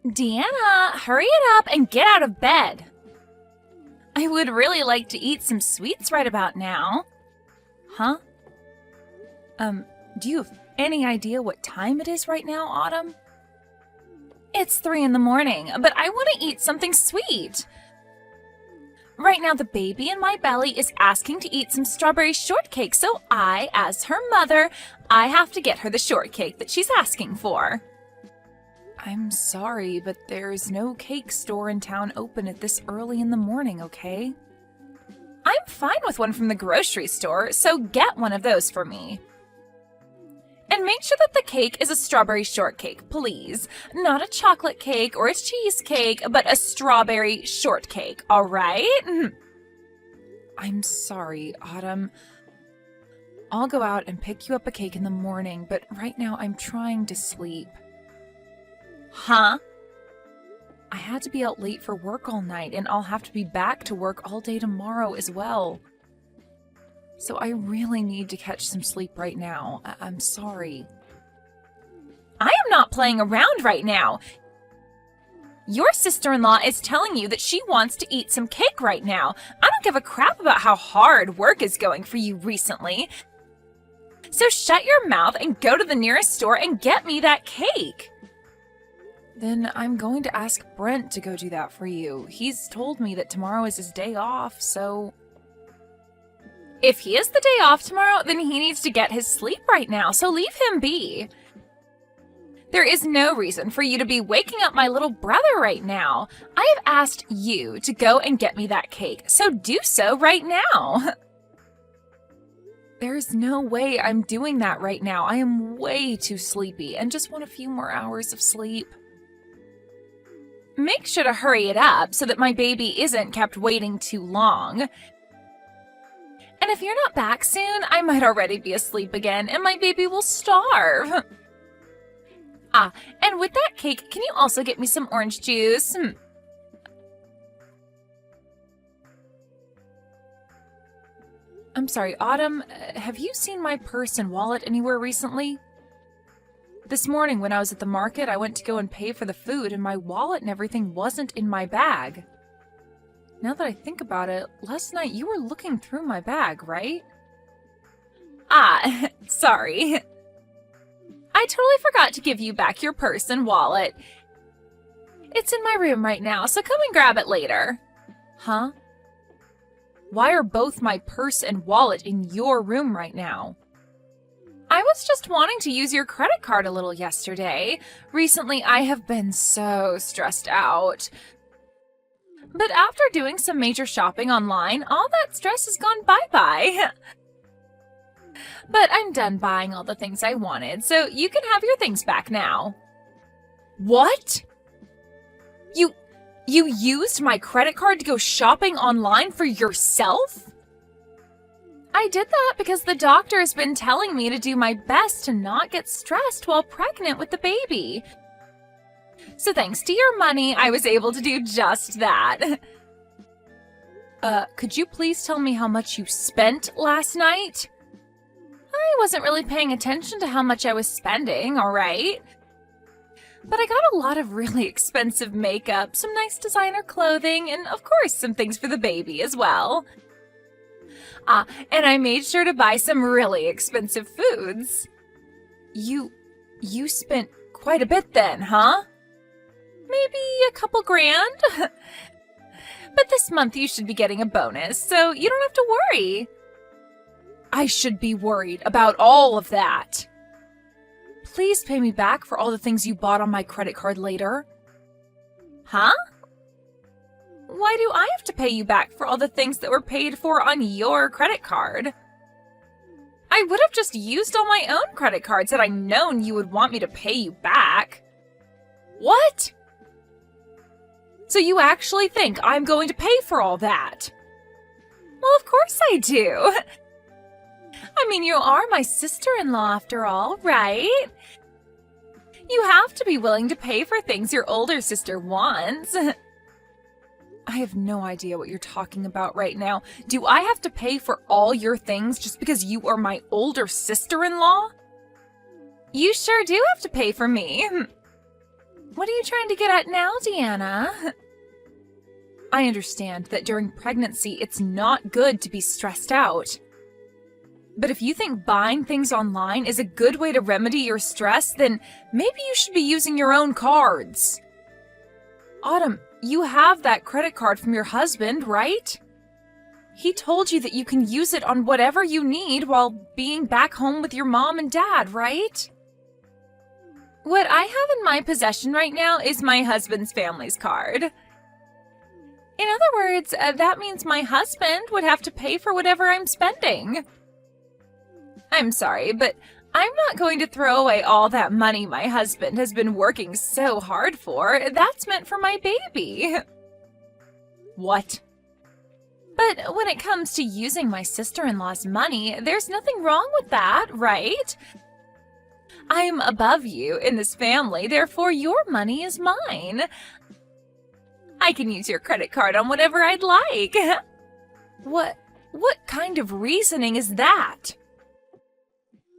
Deanna, hurry it up and get out of bed. I would really like to eat some sweets right about now. Huh? Do you have any idea what time it is right now, Autumn? It's 3 in the morning, but I want to eat something sweet. Right now, the baby in my belly is asking to eat some strawberry shortcake, so I, as her mother, I have to get her the shortcake that she's asking for. I'm sorry, but there's no cake store in town open at this early in the morning, okay? I'm fine with one from the grocery store, so get one of those for me. And make sure that the cake is a strawberry shortcake, please. Not a chocolate cake or a cheesecake, but a strawberry shortcake, all right? I'm sorry, Autumn. I'll go out and pick you up a cake in the morning, but right now I'm trying to sleep. Huh? I had to be out late for work all night, and I'll have to be back to work all day tomorrow as well. So I really need to catch some sleep right now. I'm sorry. I am not playing around right now. Your sister-in-law is telling you that she wants to eat some cake right now. I don't give a crap about how hard work is going for you recently. So shut your mouth and go to the nearest store and get me that cake. Then I'm going to ask Brent to go do that for you. He's told me that tomorrow is his day off, so... If he has the day off tomorrow, then he needs to get his sleep right now, so leave him be. There is no reason for you to be waking up my little brother right now. I have asked you to go and get me that cake, so do so right now. There's no way I'm doing that right now. I am way too sleepy and just want a few more hours of sleep. Make sure to hurry it up so that my baby isn't kept waiting too long. And if you're not back soon, I might already be asleep again and my baby will starve. And with that cake, can you also get me some orange juice? I'm sorry, Autumn, have you seen my purse and wallet anywhere recently? This morning when I was at the market, I went to go and pay for the food and my wallet and everything wasn't in my bag. Now that I think about it, last night you were looking through my bag, right? Sorry. I totally forgot to give you back your purse and wallet. It's in my room right now, so come and grab it later. Huh? Why are both my purse and wallet in your room right now? I was just wanting to use your credit card a little yesterday. Recently, I have been so stressed out. But after doing some major shopping online, all that stress has gone bye-bye. But I'm done buying all the things I wanted, so you can have your things back now. What? You used my credit card to go shopping online for yourself? I did that because the doctor has been telling me to do my best to not get stressed while pregnant with the baby. So thanks to your money, I was able to do just that. Could you please tell me how much you spent last night? I wasn't really paying attention to how much I was spending, all right? But I got a lot of really expensive makeup, some nice designer clothing, and of course some things for the baby as well. And I made sure to buy some really expensive foods. You spent quite a bit then, huh? Maybe a couple grand? But this month you should be getting a bonus, so you don't have to worry. I should be worried about all of that. Please pay me back for all the things you bought on my credit card later. Huh? Why do I have to pay you back for all the things that were paid for on your credit card? I would have just used all my own credit cards had I known you would want me to pay you back. What? So you actually think I'm going to pay for all that? Well, of course I do. I mean, you are my sister-in-law after all, right? You have to be willing to pay for things your older sister wants. I have no idea what you're talking about right now. Do I have to pay for all your things just because you are my older sister-in-law? You sure do have to pay for me. What are you trying to get at now, Deanna? I understand that during pregnancy, it's not good to be stressed out. But if you think buying things online is a good way to remedy your stress, then maybe you should be using your own cards. Autumn, you have that credit card from your husband, right? He told you that you can use it on whatever you need while being back home with your mom and dad, right? What I have in my possession right now is my husband's family's card. In other words, that means my husband would have to pay for whatever I'm spending. I'm sorry, but I'm not going to throw away all that money my husband has been working so hard for. That's meant for my baby. What? But when it comes to using my sister-in-law's money, there's nothing wrong with that, right? I'm above you in this family, therefore your money is mine. I can use your credit card on whatever I'd like. What kind of reasoning is that?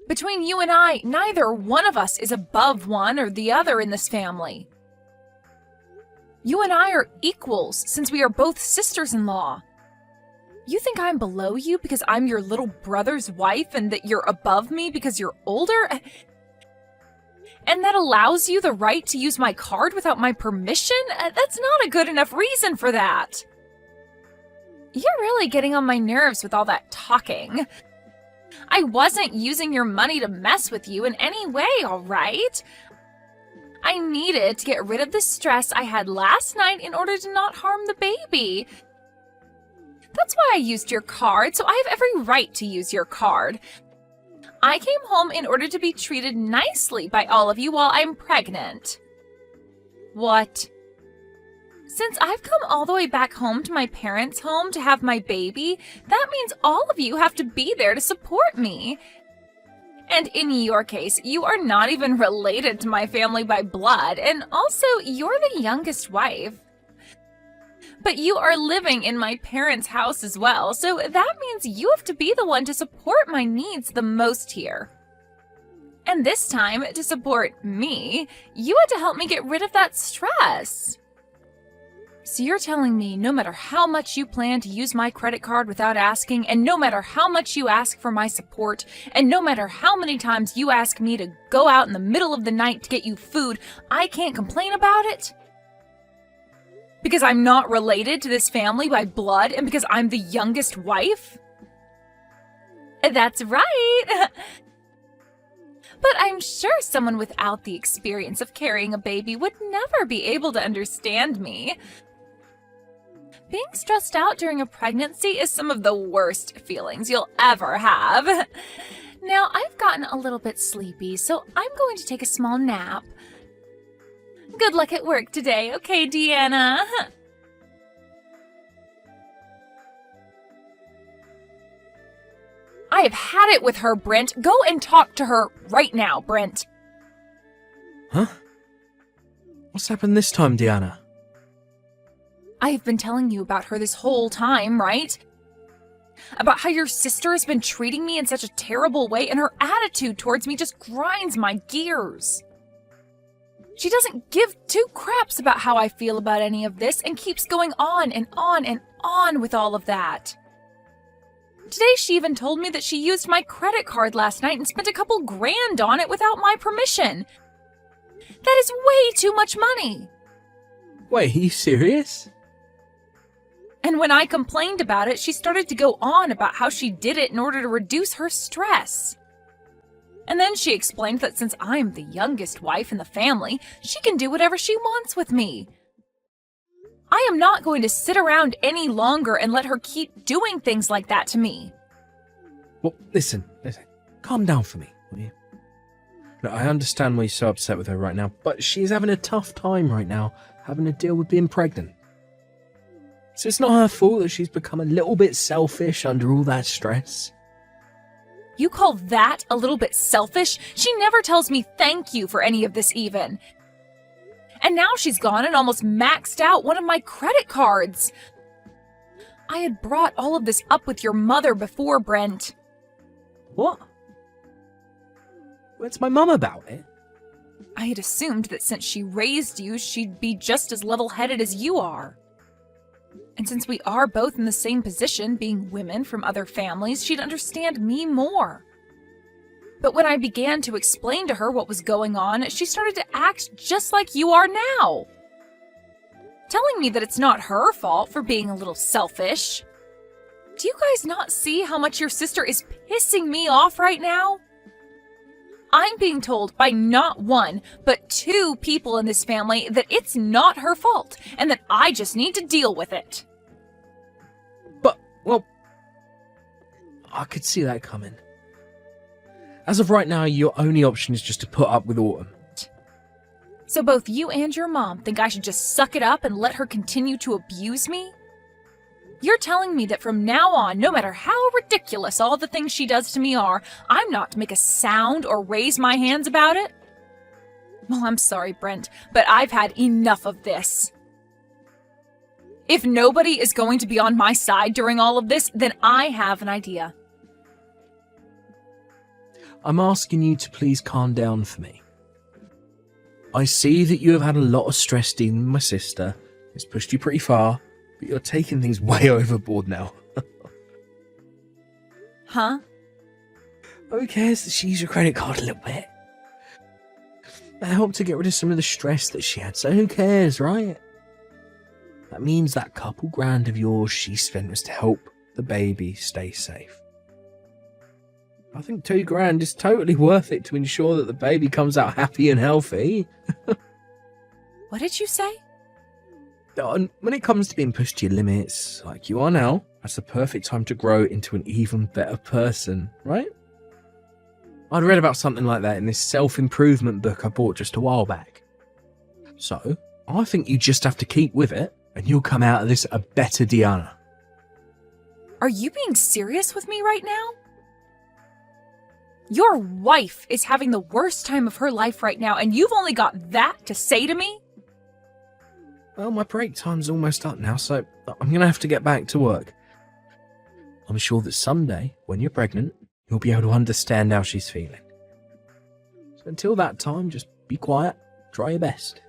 Between you and I, neither one of us is above one or the other in this family. You and I are equals since we are both sisters-in-law. You think I'm below you because I'm your little brother's wife and that you're above me because you're older? And that allows you the right to use my card without my permission? That's not a good enough reason for that. You're really getting on my nerves with all that talking. I wasn't using your money to mess with you in any way, all right? I needed to get rid of the stress I had last night in order to not harm the baby. That's why I used your card, so I have every right to use your card. I came home in order to be treated nicely by all of you while I'm pregnant. What? Since I've come all the way back home to my parents' home to have my baby, that means all of you have to be there to support me. And in your case, you are not even related to my family by blood, and also you're the youngest wife. But you are living in my parents' house as well, so that means you have to be the one to support my needs the most here. And this time, to support me, you had to help me get rid of that stress. So you're telling me no matter how much you plan to use my credit card without asking, and no matter how much you ask for my support, and no matter how many times you ask me to go out in the middle of the night to get you food, I can't complain about it? Because I'm not related to this family by blood and because I'm the youngest wife? That's right. But I'm sure someone without the experience of carrying a baby would never be able to understand me. Being stressed out during a pregnancy is some of the worst feelings you'll ever have. Now, I've gotten a little bit sleepy, so I'm going to take a small nap. Good luck at work today, okay, Deanna? I have had it with her, Brent. Go and talk to her right now, Brent. Huh? What's happened this time, Deanna? I have been telling you about her this whole time, right? About how your sister has been treating me in such a terrible way, and her attitude towards me just grinds my gears. She doesn't give two craps about how I feel about any of this and keeps going on and on and on with all of that. Today she even told me that she used my credit card last night and spent a couple grand on it without my permission. That is way too much money. Wait, are you serious? And when I complained about it, she started to go on about how she did it in order to reduce her stress. And then she explained that since I'm the youngest wife in the family, she can do whatever she wants with me. I am not going to sit around any longer and let her keep doing things like that to me. Well, listen. Calm down for me, will you? Look, I understand why you're so upset with her right now, but she's having a tough time right now, having to deal with being pregnant. So it's not her fault that she's become a little bit selfish under all that stress. You call that a little bit selfish? She never tells me thank you for any of this even. And now she's gone and almost maxed out one of my credit cards. I had brought all of this up with your mother before, Brent. What? What's my mum about it? I had assumed that since she raised you, she'd be just as level-headed as you are. And since we are both in the same position, being women from other families, she'd understand me more. But when I began to explain to her what was going on, she started to act just like you are now. Telling me that it's not her fault for being a little selfish. Do you guys not see how much your sister is pissing me off right now? I'm being told by not one, but two people in this family that it's not her fault, and that I just need to deal with it. But, well, I could see that coming. As of right now, your only option is just to put up with Autumn. So both you and your mom think I should just suck it up and let her continue to abuse me? You're telling me that from now on, no matter how ridiculous all the things she does to me are, I'm not to make a sound or raise my hands about it? Well, I'm sorry, Brent, but I've had enough of this. If nobody is going to be on my side during all of this, then I have an idea. I'm asking you to please calm down for me. I see that you have had a lot of stress dealing with my sister. It's pushed you pretty far, but you're taking things way overboard now. Huh? Who cares that she used your credit card a little bit? That helped to get rid of some of the stress that she had, so who cares, right? That means that couple grand of yours she spent was to help the baby stay safe. I think $2,000 is totally worth it to ensure that the baby comes out happy and healthy. What did you say? And when it comes to being pushed to your limits, like you are now, that's the perfect time to grow into an even better person, right? I'd read about something like that in this self-improvement book I bought just a while back. So, I think you just have to keep with it, and you'll come out of this a better Deanna. Are you being serious with me right now? Your wife is having the worst time of her life right now, and you've only got that to say to me? Well, my break time's almost up now, so I'm going to have to get back to work. I'm sure that someday, when you're pregnant, you'll be able to understand how she's feeling. So until that time, just be quiet, try your best.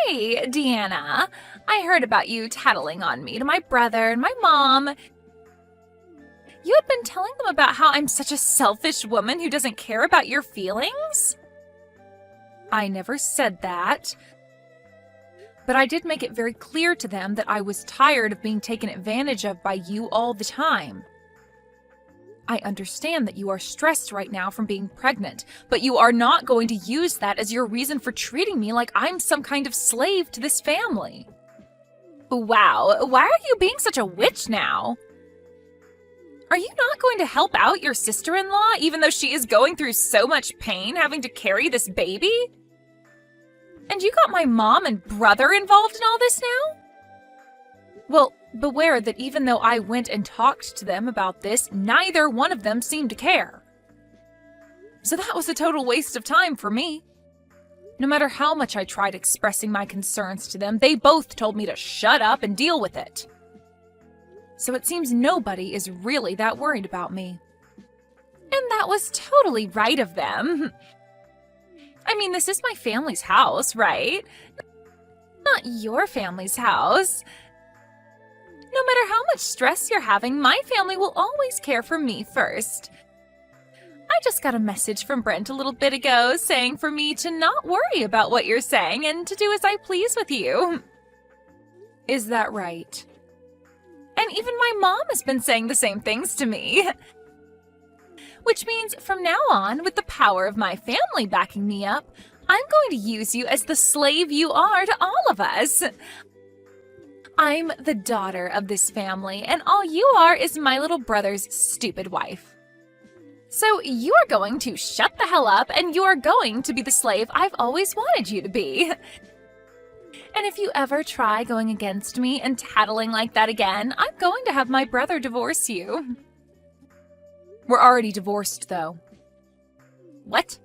Hey, Deanna. I heard about you tattling on me to my brother and my mom. You had been telling them about how I'm such a selfish woman who doesn't care about your feelings? I never said that. But I did make it very clear to them that I was tired of being taken advantage of by you all the time. I understand that you are stressed right now from being pregnant, but you are not going to use that as your reason for treating me like I'm some kind of slave to this family. Wow, why are you being such a witch now? Are you not going to help out your sister-in-law, even though she is going through so much pain having to carry this baby? And you got my mom and brother involved in all this now? Well, beware that even though I went and talked to them about this, neither one of them seemed to care. So that was a total waste of time for me. No matter how much I tried expressing my concerns to them, they both told me to shut up and deal with it. So it seems nobody is really that worried about me. And that was totally right of them. I mean, this is my family's house, right? Not your family's house. No matter how much stress you're having, my family will always care for me first. I just got a message from Brent a little bit ago saying for me to not worry about what you're saying and to do as I please with you. Is that right? And even my mom has been saying the same things to me. Which means from now on, with the power of my family backing me up, I'm going to use you as the slave you are to all of us. I'm the daughter of this family, and all you are is my little brother's stupid wife. So you are going to shut the hell up, and you are going to be the slave I've always wanted you to be. And if you ever try going against me and tattling like that again, I'm going to have my brother divorce you. We're already divorced, though. What?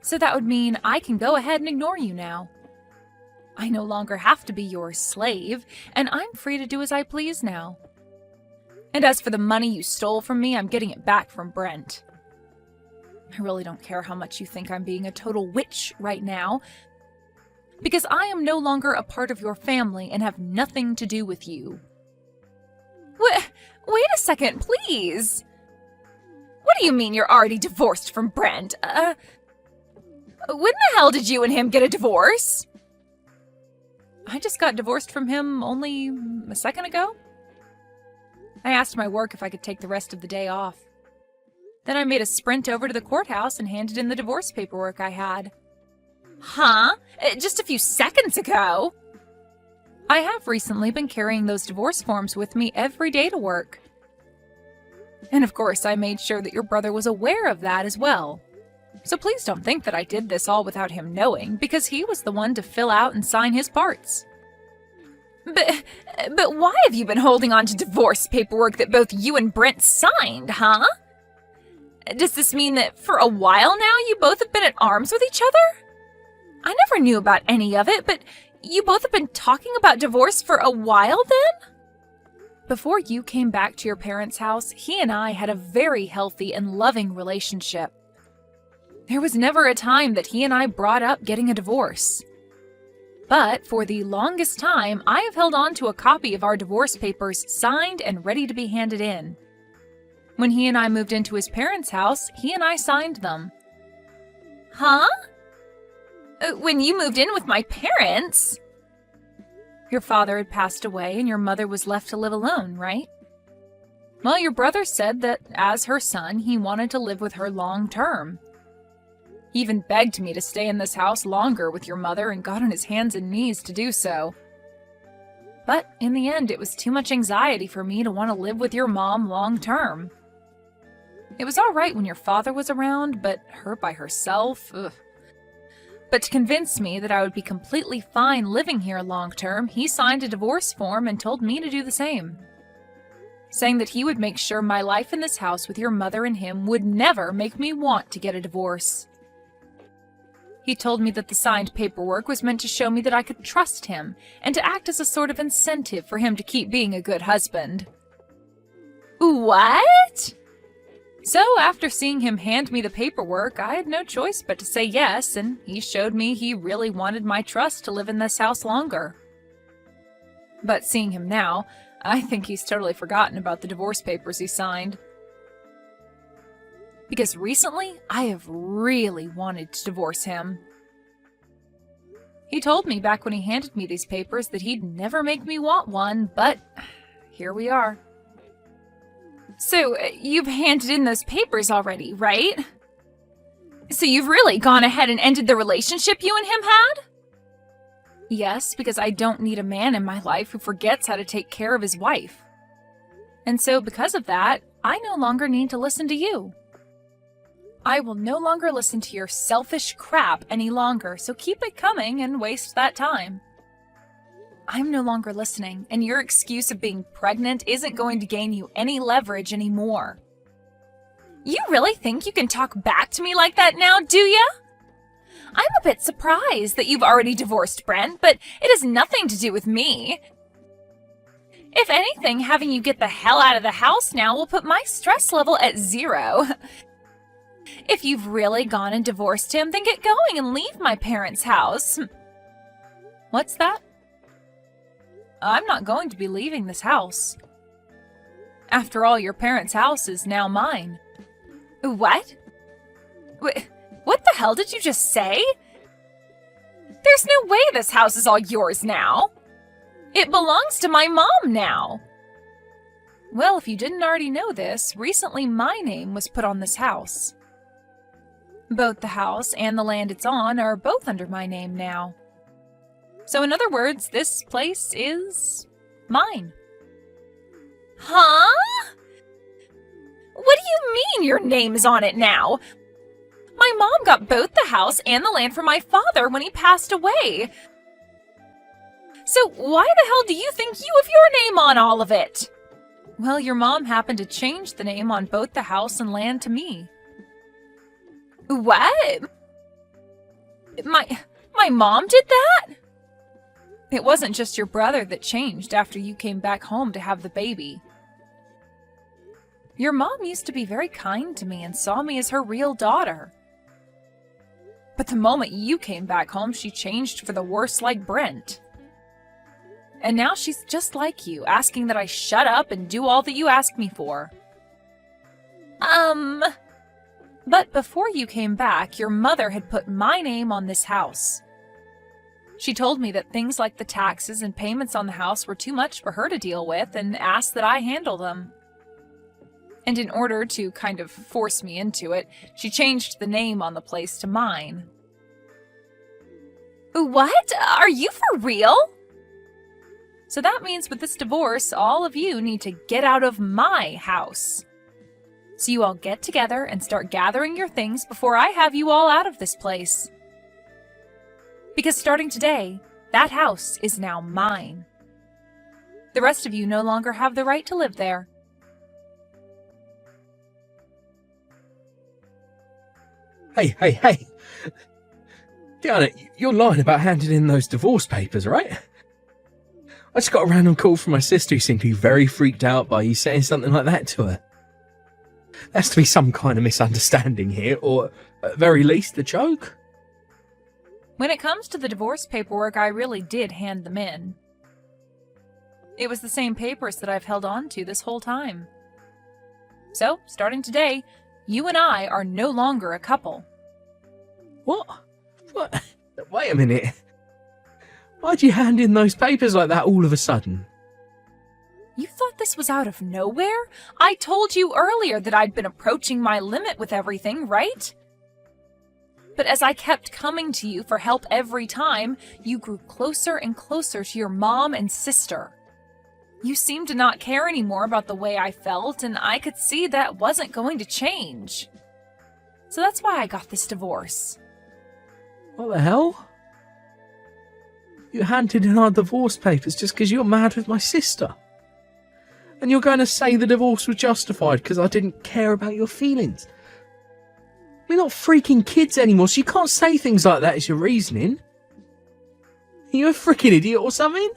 So that would mean I can go ahead and ignore you now. I no longer have to be your slave, and I'm free to do as I please now. And as for the money you stole from me, I'm getting it back from Brent. I really don't care how much you think I'm being a total witch right now, because I am no longer a part of your family and have nothing to do with you. Wait a second, please. What do you mean you're already divorced from Brent? When the hell did you and him get a divorce? I just got divorced from him only a second ago. I asked my work if I could take the rest of the day off. Then I made a sprint over to the courthouse and handed in the divorce paperwork I had. Huh? Just a few seconds ago? I have recently been carrying those divorce forms with me every day to work. And of course, I made sure that your brother was aware of that as well. So please don't think that I did this all without him knowing, because he was the one to fill out and sign his parts. But why have you been holding on to divorce paperwork that both you and Brent signed, huh? Does this mean that for a while now you both have been at arms with each other? I never knew about any of it, but you both have been talking about divorce for a while then? Before you came back to your parents' house, he and I had a very healthy and loving relationship. There was never a time that he and I brought up getting a divorce. But for the longest time, I have held on to a copy of our divorce papers signed and ready to be handed in. When he and I moved into his parents' house, he and I signed them. Huh? When you moved in with my parents? Your father had passed away and your mother was left to live alone, right? Well, your brother said that as her son, he wanted to live with her long term. He even begged me to stay in this house longer with your mother and got on his hands and knees to do so. But in the end, it was too much anxiety for me to want to live with your mom long term. It was all right when your father was around, but her by herself, ugh. But to convince me that I would be completely fine living here long term, he signed a divorce form and told me to do the same, saying that he would make sure my life in this house with your mother and him would never make me want to get a divorce. He told me that the signed paperwork was meant to show me that I could trust him and to act as a sort of incentive for him to keep being a good husband. What? So after seeing him hand me the paperwork, I had no choice but to say yes, and he showed me he really wanted my trust to live in this house longer. But seeing him now, I think he's totally forgotten about the divorce papers he signed. Because recently, I have really wanted to divorce him. He told me back when he handed me these papers that he'd never make me want one, but here we are. So, you've handed in those papers already, right? So you've really gone ahead and ended the relationship you and him had? Yes, because I don't need a man in my life who forgets how to take care of his wife. And so because of that, I no longer need to listen to you. I will no longer listen to your selfish crap any longer, so keep it coming and waste that time. I'm no longer listening, and your excuse of being pregnant isn't going to gain you any leverage anymore. You really think you can talk back to me like that now, do ya? I'm a bit surprised that you've already divorced Brent, but it has nothing to do with me. If anything, having you get the hell out of the house now will put my stress level at 0. If you've really gone and divorced him, then get going and leave my parents' house. What's that? I'm not going to be leaving this house. After all, your parents' house is now mine. What? What the hell did you just say? There's no way this house is all yours now. It belongs to my mom now. Well, if you didn't already know this, recently my name was put on this house. Both the house and the land it's on are both under my name now. So in other words, this place is mine. Huh? What do you mean your name is on it now? My mom got both the house and the land from my father when he passed away. So why the hell do you think you have your name on all of it? Well, your mom happened to change the name on both the house and land to me. What? My mom did that? It wasn't just your brother that changed after you came back home to have the baby. Your mom used to be very kind to me and saw me as her real daughter. But the moment you came back home, she changed for the worse like Brent. And now she's just like you, asking that I shut up and do all that you ask me for. But before you came back, your mother had put my name on this house. She told me that things like the taxes and payments on the house were too much for her to deal with and asked that I handle them. And in order to kind of force me into it, she changed the name on the place to mine. What? Are you for real? So that means with this divorce, all of you need to get out of my house. So you all get together and start gathering your things before I have you all out of this place. Because starting today, that house is now mine. The rest of you no longer have the right to live there. Hey. Diana, you're lying about handing in those divorce papers, right? I just got a random call from my sister who seemed to be very freaked out by you saying something like that to her. There has to be some kind of misunderstanding here, or at very least a joke. When it comes to the divorce paperwork, I really did hand them in. It was the same papers that I've held on to this whole time. So, starting today, you and I are no longer a couple. What? Wait a minute. Why'd you hand in those papers like that all of a sudden? You thought this was out of nowhere? I told you earlier that I'd been approaching my limit with everything, right? But as I kept coming to you for help every time, you grew closer and closer to your mom and sister. You seemed to not care anymore about the way I felt, and I could see that wasn't going to change. So that's why I got this divorce. What the hell? You handed in our divorce papers just because you're mad with my sister. And you're going to say the divorce was justified because I didn't care about your feelings. We're not freaking kids anymore, so you can't say things like that as your reasoning. Are you a freaking idiot or something?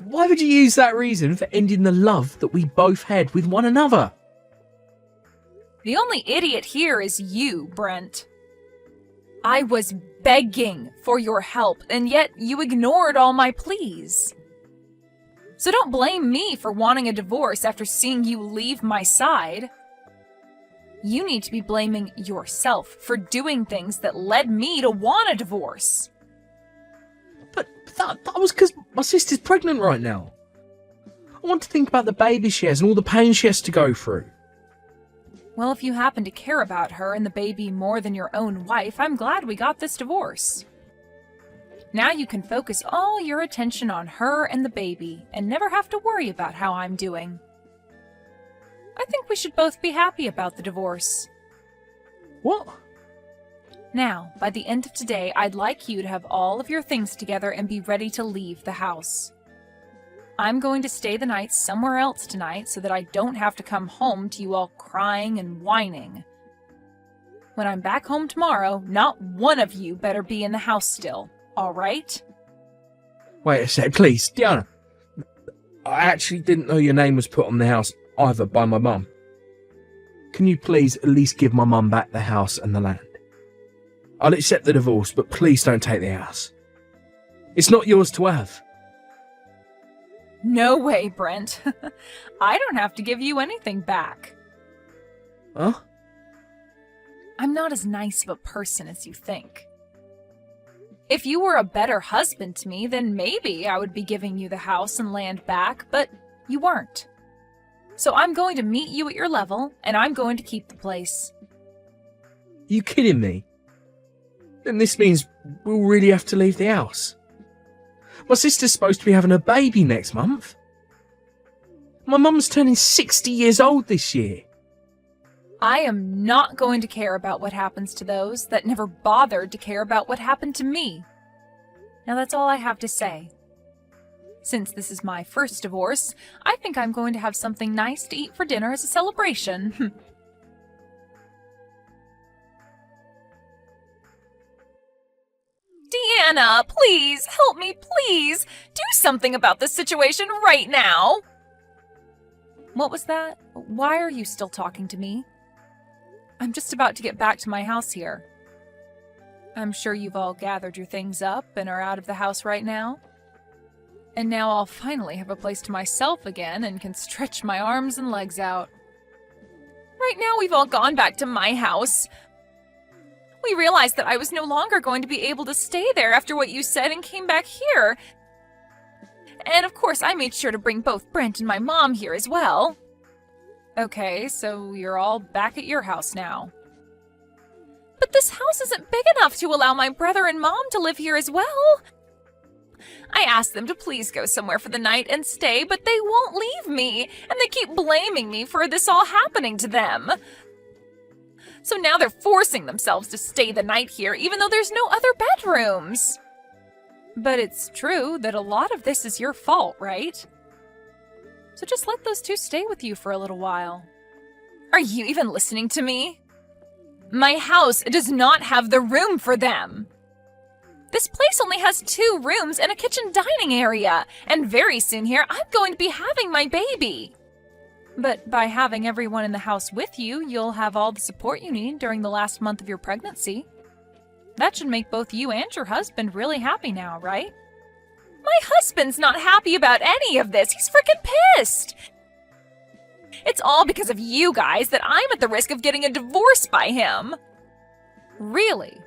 Why would you use that reason for ending the love that we both had with one another? The only idiot here is you, Brent. I was begging for your help, and yet you ignored all my pleas. So don't blame me for wanting a divorce after seeing you leave my side. You need to be blaming yourself for doing things that led me to want a divorce. But that was because my sister's pregnant right now. I want to think about the baby she has and all the pain she has to go through. Well, if you happen to care about her and the baby more than your own wife, I'm glad we got this divorce. Now you can focus all your attention on her and the baby and never have to worry about how I'm doing. I think we should both be happy about the divorce. What? Now, by the end of today, I'd like you to have all of your things together and be ready to leave the house. I'm going to stay the night somewhere else tonight so that I don't have to come home to you all crying and whining. When I'm back home tomorrow, not one of you better be in the house still, all right? Wait a sec, please, Diana. I actually didn't know your name was put on the house either by my mum. Can you please at least give my mum back the house and the land? I'll accept the divorce, but please don't take the house. It's not yours to have. No way, Brent. I don't have to give you anything back. Huh? I'm not as nice of a person as you think. If you were a better husband to me, then maybe I would be giving you the house and land back, but you weren't. So I'm going to meet you at your level, and I'm going to keep the place. You kidding me? Then this means we'll really have to leave the house. My sister's supposed to be having a baby next month. My mum's turning 60 years old this year. I am not going to care about what happens to those that never bothered to care about what happened to me. Now that's all I have to say. Since this is my first divorce, I think I'm going to have something nice to eat for dinner as a celebration. Deanna, please, help me, please. Do something about this situation right now. What was that? Why are you still talking to me? I'm just about to get back to my house here. I'm sure you've all gathered your things up and are out of the house right now. And now I'll finally have a place to myself again and can stretch my arms and legs out. Right now we've all gone back to my house. We realized that I was no longer going to be able to stay there after what you said and came back here. And of course I made sure to bring both Brent and my mom here as well. Okay, so you're all back at your house now. But this house isn't big enough to allow my brother and mom to live here as well. I asked them to please go somewhere for the night and stay, but they won't leave me, and they keep blaming me for this all happening to them. So now they're forcing themselves to stay the night here, even though there's no other bedrooms. But it's true that a lot of this is your fault, right? So just let those two stay with you for a little while. Are you even listening to me? My house does not have the room for them. This place only has 2 rooms and a kitchen dining area, and very soon here I'm going to be having my baby. But by having everyone in the house with you, you'll have all the support you need during the last month of your pregnancy. That should make both you and your husband really happy now, right? My husband's not happy about any of this. He's freaking pissed. It's all because of you guys that I'm at the risk of getting a divorce by him. Really?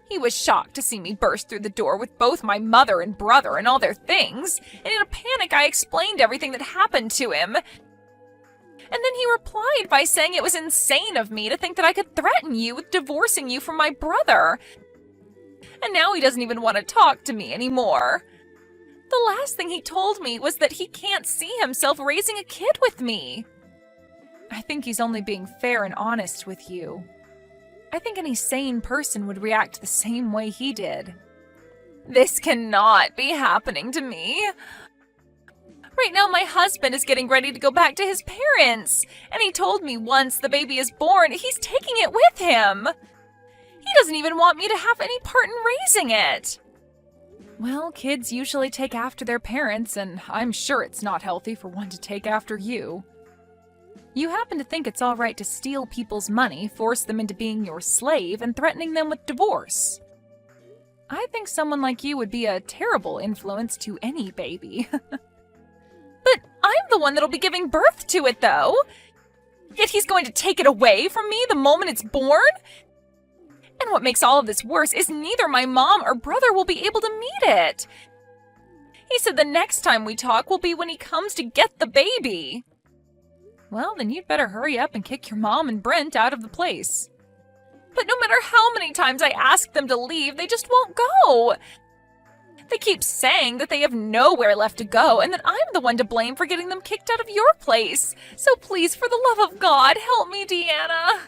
He was shocked to see me burst through the door with both my mother and brother and all their things, and in a panic I explained everything that happened to him. And then he replied by saying it was insane of me to think that I could threaten you with divorcing you from my brother. And now he doesn't even want to talk to me anymore. The last thing he told me was that he can't see himself raising a kid with me. I think he's only being fair and honest with you. I think any sane person would react the same way he did. This cannot be happening to me. Right now my husband is getting ready to go back to his parents, and he told me once the baby is born, he's taking it with him. He doesn't even want me to have any part in raising it. Well, kids usually take after their parents, and I'm sure it's not healthy for one to take after you. You happen to think it's all right to steal people's money, force them into being your slave, and threatening them with divorce. I think someone like you would be a terrible influence to any baby. But I'm the one that'll be giving birth to it, though. Yet he's going to take it away from me the moment it's born? And what makes all of this worse is neither my mom or brother will be able to meet it. He said the next time we talk will be when he comes to get the baby. Well, then you'd better hurry up and kick your mom and Brent out of the place. But no matter how many times I ask them to leave, they just won't go. They keep saying that they have nowhere left to go and that I'm the one to blame for getting them kicked out of your place. So please, for the love of God, help me, Deanna.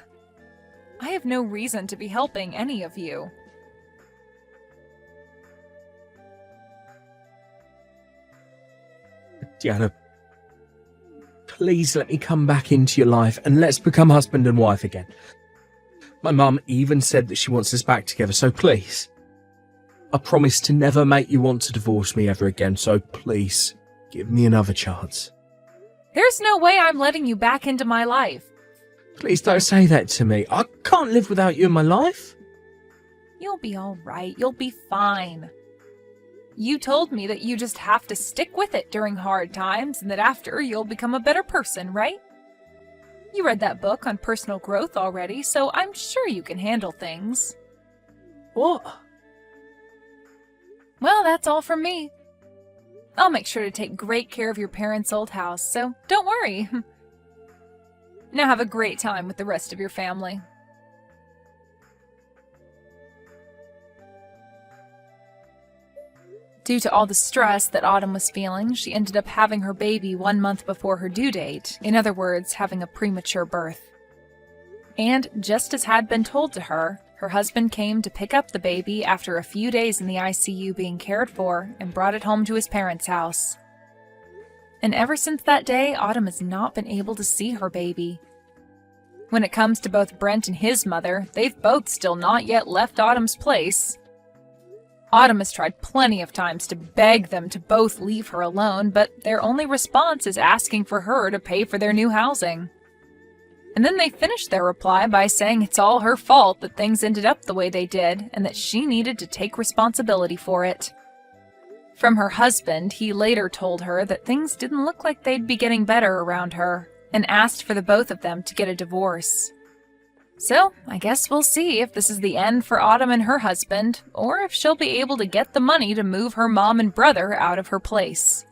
I have no reason to be helping any of you. Deanna, please let me come back into your life and let's become husband and wife again. My mum even said that she wants us back together, so please. I promise to never make you want to divorce me ever again, so please, give me another chance. There's no way I'm letting you back into my life. Please don't say that to me. I can't live without you in my life. You'll be all right. You'll be fine. You told me that you just have to stick with it during hard times and that after you'll become a better person, right? You read that book on personal growth already, so I'm sure you can handle things. What? Well, that's all from me. I'll make sure to take great care of your parents' old house, so don't worry. Now have a great time with the rest of your family. Due to all the stress that Autumn was feeling, she ended up having her baby 1 month before her due date, in other words, having a premature birth. And just as had been told to her, her husband came to pick up the baby after a few days in the ICU being cared for and brought it home to his parents' house. And ever since that day, Autumn has not been able to see her baby. When it comes to both Brent and his mother, they've both still not yet left Autumn's place. Autumn has tried plenty of times to beg them to both leave her alone, but their only response is asking for her to pay for their new housing. And then they finish their reply by saying it's all her fault that things ended up the way they did, and that she needed to take responsibility for it. From her husband, he later told her that things didn't look like they'd be getting better around her, and asked for the both of them to get a divorce. So, I guess we'll see if this is the end for Autumn and her husband, or if she'll be able to get the money to move her mom and brother out of her place.